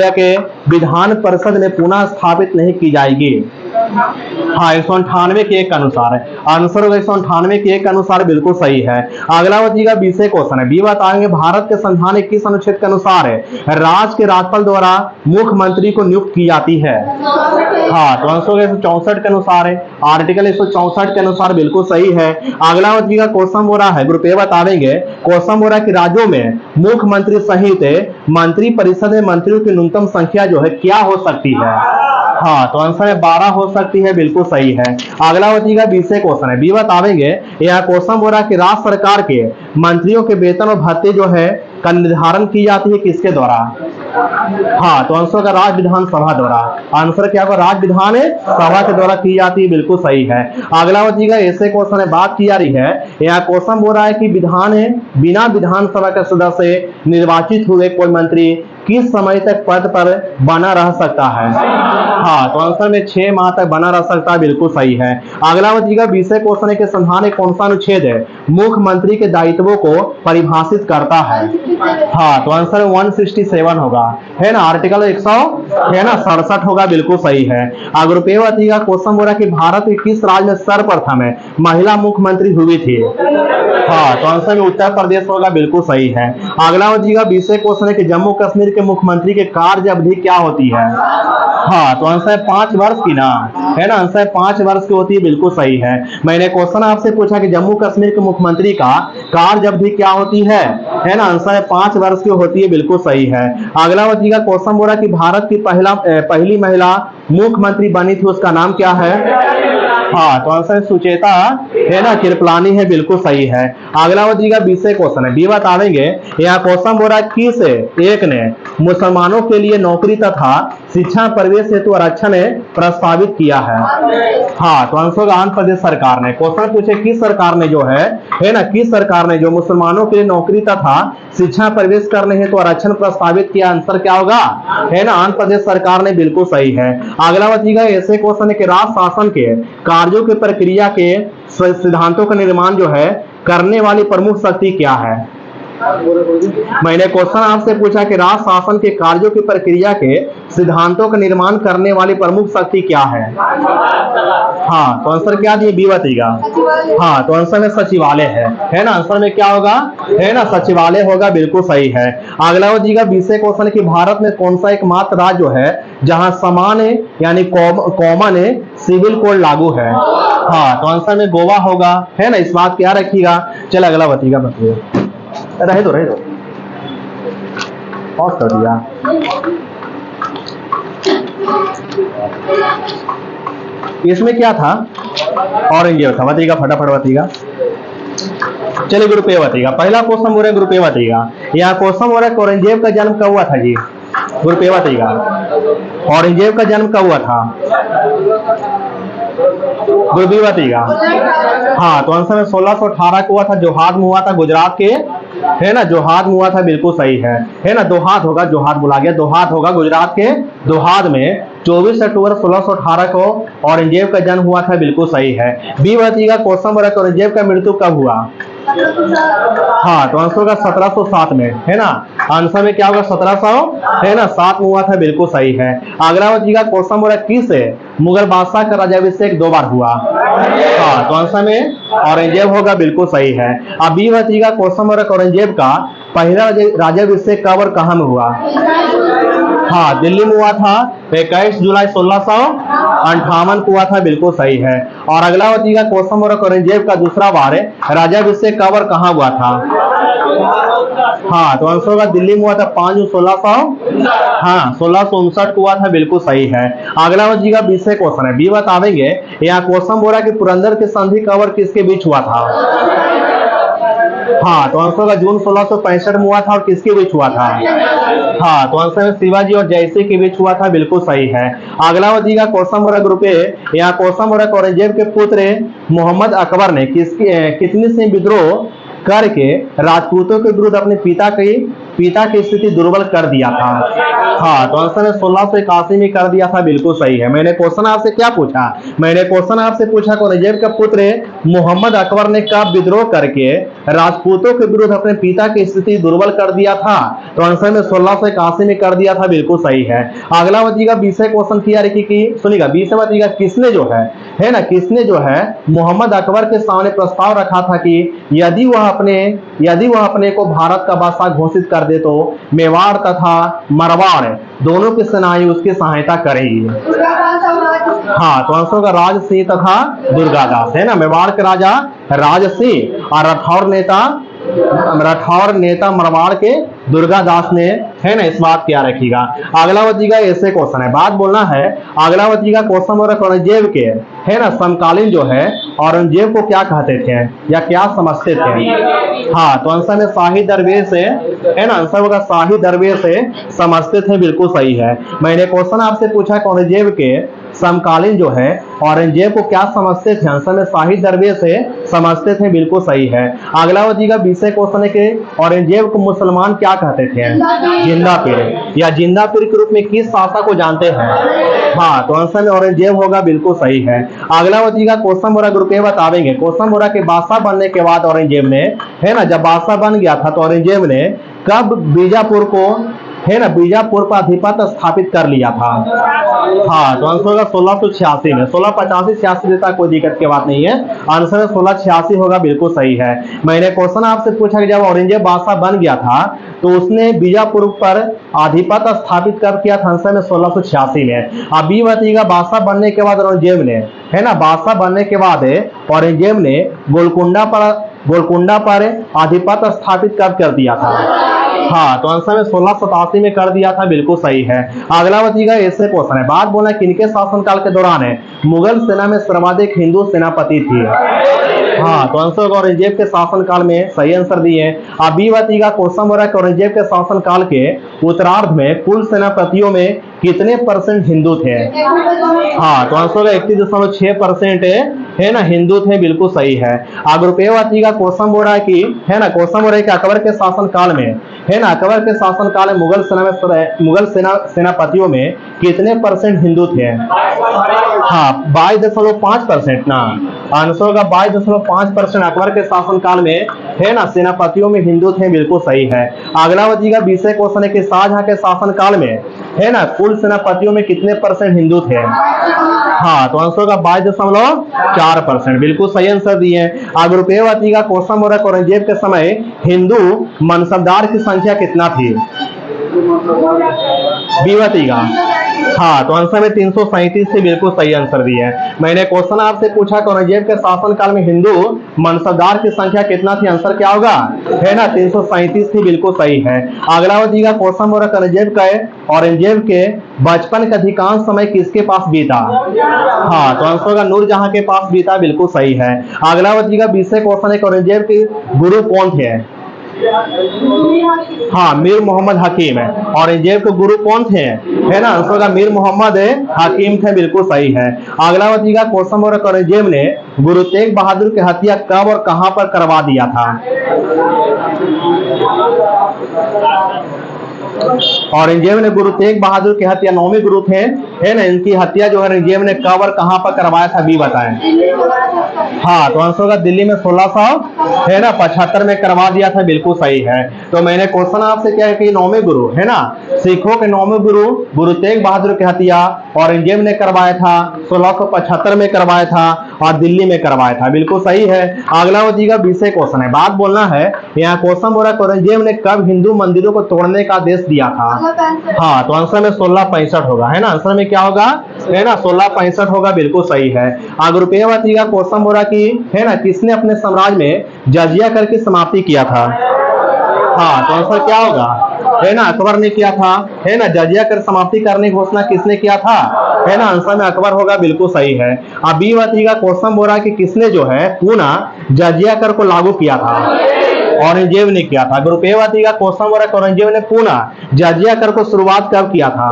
विधान परिषद में पुनः स्थापित नहीं की जाएगी? हाँ, 198 के 1 अनुसार है। आंसर होगा 198 के 1 के अनुसार, बिल्कुल सही है। अगला बच्चीगा 20 क्वेश्चन है, बी बताएंगे भारत के संविधान किस अनुच्छेद के अनुसार है राज्य के राज्यपाल द्वारा मुख्यमंत्री को नियुक्त की जाती है? हाँ, तो आंसर होगा 164 के अनुसार है। आर्टिकल 164 के अनुसार, बिल्कुल सही है। अगला बच्चीगा क्वेश्चन हो रहा है, रुपये बताएंगे। क्वेश्चन हो रहा है कि राज्यों में मुख्यमंत्री सहित मंत्री परिषद में मंत्रियों की न्यूनतम संख्या जो है क्या हो सकती है? हाँ, तो आंसर है 12 हो सकती है, बिल्कुल सही है। अगला बच्चीगा 20 क्वेश्चन है, बी बतावेंगे। यह क्वेश्चन हो रहा है कि राज्य सरकार के मंत्रियों के वेतन और भत्ते जो है का निर्धारण की जाती है किसके द्वारा? हाँ, तो आंसर का राज्य विधानसभा द्वारा। आंसर क्या होगा? राज्य विधान सभा के द्वारा की जाती है, बिल्कुल सही है। अगला बच्चीगा ऐसे क्वेश्चन है, बात की जा रही है। यह क्वेश्चन हो रहा है कि बिना विधानसभा के सदस्य निर्वाचित हुए कोई मंत्री किस समय तक पद पर बना रह सकता है? हाँ, तो आंसर में 6 माह तक बना रह सकता है, बिल्कुल सही है। अगला बच्चीगा 20 क्वेश्चन है कि संविधान कौन सा अनुच्छेद है मुख्यमंत्री के दायित्वों को परिभाषित करता है? हाँ, तो आंसर 167 होगा, है ना। आर्टिकल 167 होगा, बिल्कुल सही है। अगर रुपये बच्चीगा क्वेश्चन बोला कि भारत के किस राज्य में सर्वप्रथम महिला मुख्यमंत्री हुई थी? हाँ, तो आंसर में उत्तर प्रदेश होगा, बिल्कुल सही है। अगला बच्चीगा 20 क्वेश्चन है कि जम्मू कश्मीर के मुख्यमंत्री के कार्य अवधि क्या होती है? हाँ, तो आंसर है 5 वर्ष की ना, है ना। आंसर 5 वर्ष की होती है, बिल्कुल सही है। मैंने क्वेश्चन आपसे पूछा कि जम्मू कश्मीर के मुख्यमंत्री का कार्य अवधि क्या होती है ना। आंसर है 5 वर्ष की होती है, बिल्कुल सही है। अगला बच्चीगा क्वेश्चन बोला कि भारत की पहली महिला मुख्यमंत्री बनी थी, उसका नाम क्या है? हाँ, तो आंसर सुचेता है ना कृपलानी है, बिल्कुल सही है। अगला बच्चीगा 20 क्वेश्चन है, बी बतावेंगे। यहाँ क्वेश्चन बोल रहा है किस एक ने मुसलमानों के लिए नौकरी तथा शिक्षा प्रवेश हेतु आरक्षण प्रस्तावित किया है? हाँ, तो आंसर होगा आंध्र प्रदेश सरकार ने। क्वेश्चन पूछे किस सरकार ने जो है ना, किस सरकार ने जो मुसलमानों के लिए नौकरी तथा शिक्षा प्रवेश करने हेतु आरक्षण प्रस्तावित किया? आंसर क्या होगा? है ना, आंध्र प्रदेश सरकार ने, बिल्कुल सही है। अगला बच्चीगा ऐसे क्वेश्चन है कि राज शासन के कार्यों की प्रक्रिया के सिद्धांतों का निर्माण जो है करने वाली प्रमुख शक्ति क्या है? मैंने क्वेश्चन आपसे पूछा कि राज शासन के कार्यों की प्रक्रिया के सिद्धांतों का निर्माण करने वाली प्रमुख शक्ति क्या है? हाँ, तो आंसर क्या दिए? बी बताइएगा। हाँ, तो आंसर में सचिवालय है ना, आंसर में क्या होगा? है ना, सचिवालय होगा, बिल्कुल सही है। अगला बच्चीगा 20 क्वेश्चन कि भारत में कौन सा एकमात्र राज्य जो है जहां समान यानी कॉमन सिविल कोड लागू है? हाँ, तो आंसर में गोवा होगा, है ना, इस बात क्या रखिएगा। चल अगला बताइएगा, रहे दो पॉज कर दिया। इसमें क्या था? औरंगजेब था, बताइएगा फटाफट बताइएगा। चलिए ग्रुप ए बताइएगा। पहला क्वेश्चन बोल रहे ग्रुप ए बताइएगा। यहाँ क्वेश्चन बोल रहा है औरंगजेब का जन्म कब हुआ था जी? ग्रुप ए बताइएगा। औरंगजेब का जन्म कब हुआ था? ग्रुप बी बताइएगा। हाँ, तो आंसर में 1618 को हुआ था, जोहार में हुआ था गुजरात के, है ना, जोहार में हुआ था, बिल्कुल सही है ना। दोहात होगा, जोहार बोला गया, दोहात होगा गुजरात के दोहात में 24 अक्टूबर 1618 को औरंगजेब का जन्म हुआ था, बिल्कुल सही है। बी बताइएगा क्वेश्चन बोला औरंगजेब का मृत्यु कब हुआ? हाँ, तो आंसर होगा 1707 में, है ना, आंसर में क्या होगा? 1700 है ना 7 में हुआ था, बिल्कुल सही है। अगला बच्चीगा क्वेश्चन बोला किस मुगल बादशाह का राज्याभिषेक 2 बार हुआ? हाँ, तो आंसर में औरंगजेब होगा, बिल्कुल सही है। अब बी बच्चीगा क्वेश्चन बोला औरंगजेब का पहला राज्याभिषेक कब और कहां में हुआ? हाँ, दिल्ली में हुआ था, 21 जुलाई 1658 को हुआ था, बिल्कुल सही है। और अगला बच्चीगा क्वेश्चन बोला औरंगजेब का दूसरा बार राज्याभिषेक कब और कहां हुआ था? हाँ, तो आंसर होगा दिल्ली में हुआ था 5 जून 1659 को हुआ था, बिल्कुल सही है। अगला बच्चीगा 20 क्वेश्चन है, बी बतावेंगे। यहाँ क्वेश्चन बोला कि पुरंदर की संधि कब और किसके बीच हुआ था? हाँ, तो आंसर होगा जून 1665 में हुआ था, और किसके बीच हुआ था? हाँ, तो आंसर में शिवाजी और जयसिंह के बीच हुआ था, बिल्कुल सही है। अगला बच्चीगा क्वेश्चन बोला ग्रुप ए। यहाँ क्वेश्चन बोला औरंगजेब के पुत्र मोहम्मद अकबर ने कितनी से विद्रोह करके राजपूतों के विरुद्ध अपने पिता की स्थिति दुर्बल कर दिया था? हाँ, तो आंसर में 1681 में कर दिया था, बिल्कुल सही है। मैंने क्वेश्चन आपसे क्या पूछा? मैंने क्वेश्चन आपसे पूछा औरंगजेब का पुत्र मोहम्मद अकबर ने कब विद्रोह करके राजपूतों के विरुद्ध अपने पिता की स्थिति दुर्बल कर दिया था? तो आंसर में 1681 में कर दिया था, बिल्कुल सही है। अगला बच्चीगा 20 क्वेश्चन की सुनिएगा। 20 बच्चीगा किसने जो है ना, किसने जो है मोहम्मद अकबर के सामने प्रस्ताव रखा था कि यदि वह अपने को भारत का बादशाह घोषित कर दे तो मेवाड़ तथा मरवाड़ दोनों की सेनाएं उसकी सहायता करेंगी? हाँ, तो आंसर होगा राज सिंह तथा दुर्गादास, है ना, मेवाड़ के राजा राज सिंह और राठौर नेता मरवाड़ के दुर्गादास ने, है ना, इस बात क्या रखिएगा। अगला बच्चीगा ऐसे क्वेश्चन है, बात बोलना है। अगला बच्चीगा क्वेश्चन हो रहा है औरंगजेब के, है ना, समकालीन जो है औरंगजेब को क्या कहते थे या क्या समझते थे? हाँ, तो आंसर में शाही दरवेश है ना, आंसर होगा शाही दरवेश समझते थे, बिल्कुल सही है। मैंने क्वेश्चन आपसे पूछा औरंगजेब के समकालीन जो है औरंगजेब को क्या समझते थे? आंसर में शाही दरवेश समझते थे, बिल्कुल सही है। अगला बच्चीगा 20 क्वेश्चन है कि औरंगजेब को मुसलमान क्या कहते थे? जिंदा पीर या जिंदा पीर के रूप में किस शासक को जानते हैं? हाँ, तो आंसर में औरंगजेब होगा, बिल्कुल सही है। अगला बच्चीगा क्वेश्चन बोरा ग्रुप ए बतावेंगे। क्वेश्चन बोरा के बादशाह बनने के बाद औरंगजेब ने, है ना, जब बादशाह बन गया था तो औरंगजेब ने कब बीजापुर को, है ना, बीजापुर पर अधिपत्य स्थापित कर लिया था? हाँ, तो आंसर होगा 1686 में। 1685-86 देता कोई दिक्कत की बात नहीं है, आंसर में 1686 होगा, बिल्कुल सही है। मैंने क्वेश्चन आपसे पूछा कि जब औरंगजेब बादशाह बन गया था तो उसने बीजापुर पर आधिपत्य स्थापित कर किया था? आंसर में 1686 में। अब ये बताइएगा बादशाह बनने के बाद औरंगजेब ने, है ना, बादशाह बनने के बाद औरंगजेब ने गोलकुंडा पर आधिपत्य स्थापित कर दिया था? हाँ, तो आंसर में 1687 में कर दिया था, बिल्कुल सही है। अगला बच्ची का ऐसे क्वेश्चन है, बात बोला किनके शासनकाल के दौरान है मुगल सेना में सर्वाधिक हिंदू सेनापति थी। हाँ, तो आंसर औरंगजेब के शासनकाल में, सही आंसर दिए। अब बी बच्ची का क्वेश्चन हो रहा है कि औरंगजेब के शासनकाल के उत्तरार्ध में कुल सेनापतियों में कितने परसेंट हिंदू थे। हाँ, तो आंसर 31.6% है ना, हिंदू थे, बिल्कुल सही है। अगर रुपये का क्वेश्चन हो रहा है कि, है ना, क्वेश्चन हो रहा है कि अकबर के शासनकाल में, है ना, अकबर के शासनकाल में मुगल सेनापतियों में कितने परसेंट हिंदू थे। हाँ, 22.5% ना, आंसर का 22.5% अकबर के शासनकाल में, है ना, सेनापतियों में हिंदू थे, बिल्कुल सही है। अगला बच्ची विषय क्वेश्चन है कि शाहजहां के शासनकाल में, है ना, कुल सेनापतियों में कितने परसेंट हिंदू थे। हाँ, तो आंसर का 22.4%, बिल्कुल सही आंसर दिए। अगर रुपये का क्वेश्चन हो रहा है औरंगजेब के समय हिंदू मनसबदार की संख्या कितना थी। बीवती का, हाँ, तो आंसर में 337 से, बिल्कुल सही आंसर दिए। मैंने क्वेश्चन आपसे पूछा कि औरंगजेब के शासनकाल में हिंदू मनसबदार की संख्या कितना थी, आंसर क्या होगा, है ना, 337 थी, बिल्कुल सही है। अगला बच्ची का क्वेश्चन हो रहा है औरंगजेब के बचपन का अधिकांश समय किसके पास बीता। हाँ, तो आंसर का नूरजहां के पास बीता, बिल्कुल सही है। अगला बच्ची का विषय क्वेश्चन है औरंगजेब के गुरु कौन थे। हाँ, मीर मोहम्मद हकीम है, औरंगजेब के गुरु कौन थे, है ना, आंसर का मीर मोहम्मद हकीम थे, बिल्कुल सही है। अगला बच्ची का क्वेश्चन हो रहा है औरंगजेब ने गुरु तेग बहादुर की हत्या कब और कहां पर करवा दिया था। औरंगजेब ने गुरु तेग बहादुर की हत्या, 9वें गुरु थे, है ना, इनकी हत्या जो है औरंगजेब ने कब और कहां पर करवाया था, भी बताएं। हाँ, तो आंसर का दिल्ली में 1675 में करवा दिया था, बिल्कुल सही है। तो मैंने क्वेश्चन आपसे क्या है कि 9वें गुरु, है ना, सिखों के 9वें गुरु गुरु तेग बहादुर की हत्या औरंगजेब ने करवाया था, 1675 में करवाया था और दिल्ली में करवाया था, बिल्कुल सही है। अगला जी का विषय क्वेश्चन है, बात बोलना है, यहाँ क्वेश्चन बोला औरंगजेब ने कब हिंदू मंदिरों को तोड़ने का आदेश दिया था। हाँ, तो आंसर में 1665 होगा, है ना, आंसर में क्या होगा, है ना, 1665 होगा, बिल्कुल सही है। अगर रुपये का क्वेश्चन हो रहा कि, है ना, किसने अपने साम्राज्य में जजिया करके समाप्ति किया था। हाँ, तो आंसर क्या होगा, है ना, अकबर ने किया था, है ना, जजिया कर समाप्ति करने की घोषणा किसने किया था, है ना, आंसर में अकबर होगा, बिल्कुल सही है। अब बी का क्वेश्चन हो रहा है कि किसने जो है पुनः जजिया कर को लागू किया था। औरंगजेब ने किया था। रुपये का क्वेश्चन हो रहा है औरंगजेब ने पुनः जजिया कर को शुरुआत कब किया था।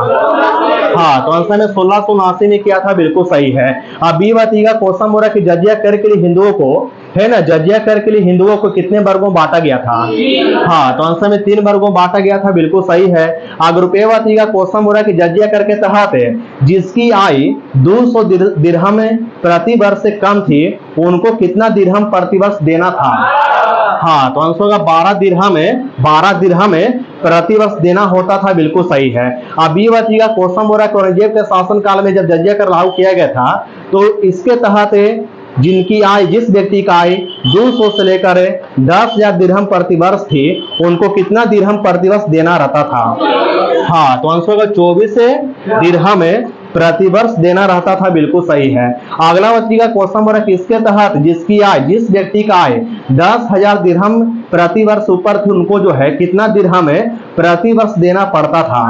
हाँ, तो आंसर में 1679 में किया था, बिल्कुल सही है। अब बी का क्वेश्चन हो रहा है कि जजिया कर के लिए हिंदुओं को, है ना, जजिया कर के लिए हिंदुओं को कितने वर्गों बांटा गया था। हाँ, तो आंसर में 3 वर्गों बांटा गया था, बिल्कुल सही है। अगर रुपये का क्वेश्चन हो रहा है कि जजिया कर के तहत जिसकी आय 200 दिरहम प्रति वर्ष से कम थी उनको कितना दिरहम प्रति वर्ष देना था। हाँ, तो आंसर का 12 दिरहम प्रति वर्ष देना होता था, बिल्कुल सही है। अब बी का क्वेश्चन हो रहा है औरंगजेब के शासन काल में जब जजिया कर लागू किया गया था तो इसके तहत जिनकी आय, जिस व्यक्ति का आय 200 से लेकर 10,000 दिरहम प्रति वर्ष थी उनको कितना दिरहम प्रति वर्ष देना रहता था। हाँ, तो आंसर का 24 दिरहम प्रति वर्ष देना रहता था, बिल्कुल सही है। अगला बच्ची का क्वेश्चन हो रहा है किसके तहत जिसकी आय, जिस व्यक्ति का आय 10,000 दिरहम प्रति वर्ष ऊपर थी उनको जो है कितना दिरहम प्रति वर्ष देना पड़ता था।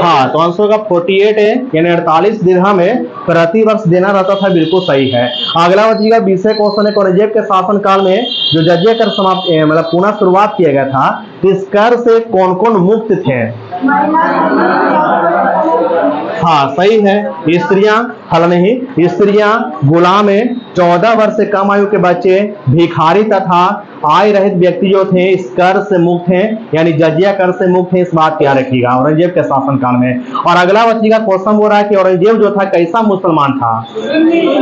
हाँ, तो आंसर का 48 यानी 48 दिरहम प्रति वर्ष देना रहता था, बिल्कुल सही है। अगला बच्ची का विषय क्वेश्चन है औरंगजेब के शासन काल में जो जजिया कर समाप्त, मतलब पुनः शुरुआत किया गया था, इस कर से कौन कौन मुक्त थे। हाँ, सही है, स्त्रियां, हल नहीं, स्त्रियां, गुलाम, 14 वर्ष से कम आयु के बच्चे, भिखारी तथा आय रहित व्यक्ति जो थे इस कर से मुक्त हैं, यानी जजिया कर से मुक्त हैं, इस बात को याद रखिएगा औरंगजेब के शासन काल में। और अगला बच्ची का क्वेश्चन हो रहा है कि औरंगजेब जो था कैसा मुसलमान था।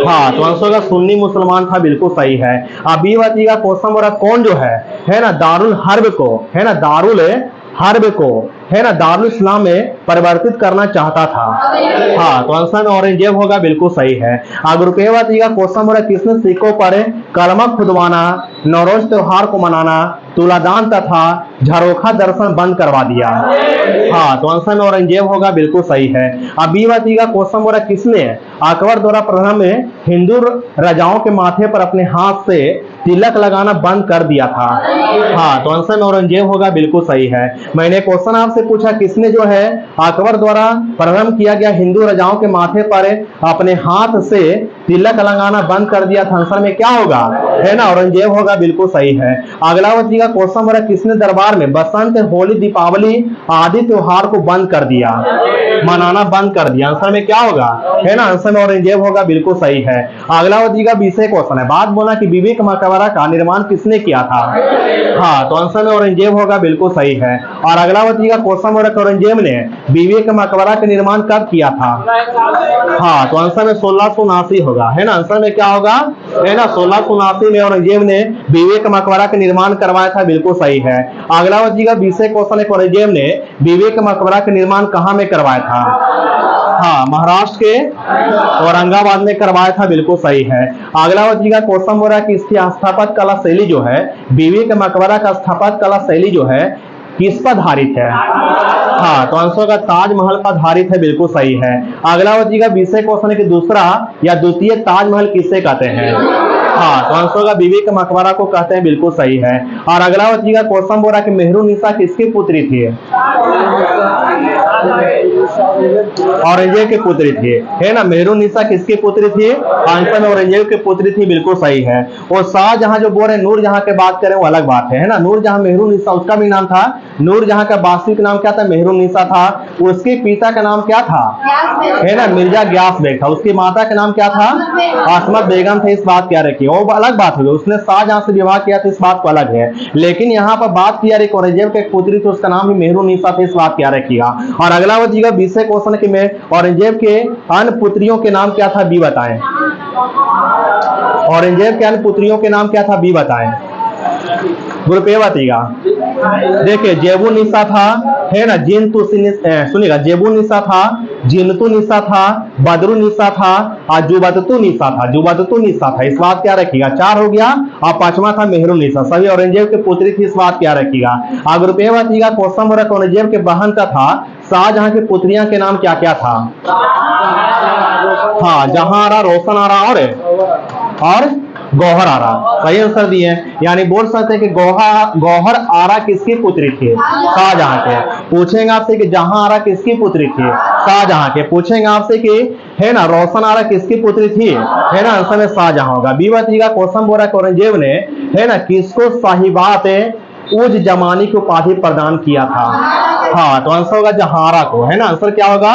हाँ, तो आंसर का सुन्नी मुसलमान था, बिल्कुल सही है। अब बी बच्ची का क्वेश्चन हो रहा है कौन जो है ना, दारुल हर्ब को, है ना, दारुल हर्ब को, है ना, दारुल इस्लाम में परिवर्तित करना चाहता था। हाँ, तो आंसर में औरंगजेब होगा, बिल्कुल सही है। अगर रुपये का क्वेश्चन हो रहा है किसने सिखों पर कलमा खुदवाना, नौरोज त्योहार को मनाना, तुलादान तथा झरोखा दर्शन बंद करवा दिया। हाँ, तो आंसर में औरंगजेब होगा, बिल्कुल सही है। अब बी बताइएगा क्वेश्चन बोला किसने अकबर द्वारा प्रथम में हिंदू राजाओं के माथे पर अपने हाथ से तिलक लगाना बंद कर दिया था। हाँ, तो आंसर में औरंगजेब होगा, बिल्कुल सही है। मैंने क्वेश्चन आपसे पूछा किसने जो है अकबर द्वारा प्रारंभ किया गया हिंदू राजाओं के माथे पर अपने हाथ से तिलक लगाना बंद कर दिया था, आंसर में क्या होगा, है ना, औरंगजेब होगा, बिल्कुल सही है। अगला बच्चीगा क्वेश्चन बोला किसने दरबार में बसंत, होली, दीपावली आदि त्योहार को बंद कर दिया, मनाना बंद कर दिया, आंसर में क्या होगा, है ना, आंसर में औरंगजेब होगा, बिल्कुल सही है। अगला बच्चीगा 20 क्वेश्चन है, बात बोला कि बीबी का मकबरा का निर्माण किसने किया था। हाँ, तो आंसर में औरंगजेब होगा, बिल्कुल सही है। और अगला बच्चीगा क्वेश्चन बोला औरंगजेब ने बीबी के मकबरा का निर्माण कब किया था। हाँ, तो आंसर में 1679 होगा, है ना, आंसर में क्या होगा, है ना, 1679 में औरंगजेब ने बीबी के मकबरा का निर्माण करवाया था, बिल्कुल सही है। अगला बच्चीगा 20 क्वेश्चन है, औरंगजेब ने बीबी के मकबरा का निर्माण कहाँ में करवाया था। हाँ, महाराष्ट्र के औरंगाबाद में करवाया था, बिल्कुल सही है। अगला बच्चीगा क्वेश्चन बोल रहा है कि इसकी स्थापत्य कला शैली जो है बीबी के मकबरा का स्थापत्य कला शैली जो है किस पर आधारित है। हाँ, तो आंसर का ताजमहल पर आधारित है, बिल्कुल सही है। अगला बच्चीगा 20 क्वेश्चन है कि दूसरा या द्वितीय ताजमहल किसे कहते हैं। हाँ, तो आंसर का बीबी के मकबरा को कहते हैं, बिल्कुल सही है। और अगला बच्चीगा क्वेश्चन बोल रहा है कि मेहरुन्निसा किसकी पुत्री थी। औरंगजेब की पुत्री थी, है ना, मेहरुन्निसा किसकी पुत्री थी, आंसर में औरंगजेब की पुत्री थी, बिल्कुल सही है। और शाहजहां जो बोल रहे नूरजहां की बात करें वो अलग बात है ना, नूरजहां मेहरुन्निसा उसका भी नाम था, नूरजहां का वास्तविक नाम क्या था, मेहरुन्निसा था। उसके पिता का नाम क्या था, है ना, मिर्जा गियास बेग था। उसकी माता का नाम क्या था, आसमत बेगम थे, इस बात क्या रखी, वो अलग बात होगी। उसने शाहजहां से विवाह किया था, इस बात को अलग है, लेकिन यहाँ पर बात किया रही औरंगजेब के पुत्री तो उसका नाम भी मेहरुन्निसा था, इस बात क्या रखिएगा। और अगला बच्चीगा 20 क्वेश्चन कि मैं औरंगजेब के अन्य पुत्रियों के नाम क्या था, बी बताएं। औरंगजेब के अन्य पुत्रियों के नाम क्या था, बी बताएं। ग्रुप ए बताइएगा। देखिए जेबुनिसा था, है ना, सुनिएगा, जेबुनिसा था, जिनतुनिसा था, बदरुनिसा था और जुबतुनिसा था, जुबतुनिसा था, इस बात क्या रखिएगा, 4 हो गया। और 5वां था मेहरुन्निसा, सभी औरंगजेब के पुत्री थी, इस बात क्या रखिएगा। और ग्रुप ए बताइएगा क्वेश्चन बोला औरंगजेब के बहन का था शाहजहां की पुत्रियां के नाम क्या क्या था। हाँ, जहांआरा, रोशन आरा और गौहर आरा, सही आंसर दिए। यानी बोल सकते हैं कि गौहर आरा किसकी पुत्री थी, शाहजहां के। पूछेंगे आपसे कि जहां आरा किसकी पुत्री थी, शाहजहां के। पूछेंगे आपसे कि है ना रोशन आरा किसकी पुत्री थी, है ना, आंसर में शाहजहां होगा। बी बताइएगा क्वेश्चन बोल रहा है औरंगजेब ने, है ना, किसको साहिबात उज जमानी की उपाधि प्रदान किया था। हाँ, तो आंसर होगा जहांआरा को, है ना, आंसर क्या होगा,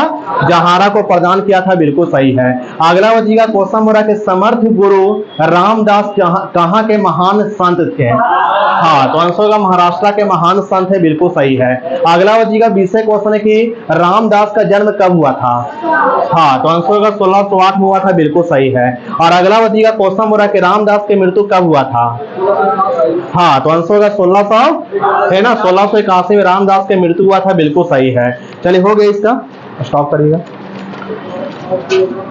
जहांआरा को प्रदान किया था, बिल्कुल सही है। अगला बच्चीगा क्वेश्चन हो रहा है कि समर्थ गुरु रामदास कहाँ के महान संत थे। हाँ, तो आंसर होगा महाराष्ट्र के महान संत है, बिल्कुल सही है। अगला बच्चीगा 20 क्वेश्चन है कि रामदास का जन्म कब हुआ था। हाँ, तो आंसर होगा 1608 में हुआ था, बिल्कुल सही है। और अगला बच्चीगा क्वेश्चन हो रहा है कि रामदास की मृत्यु कब हुआ था। हाँ, तो आंसर होगा 1600, है ना, 1681 में रामदास की मृत्यु हुआ था, बिल्कुल सही है। चलिए हो गया, इसका स्टॉप करिएगा।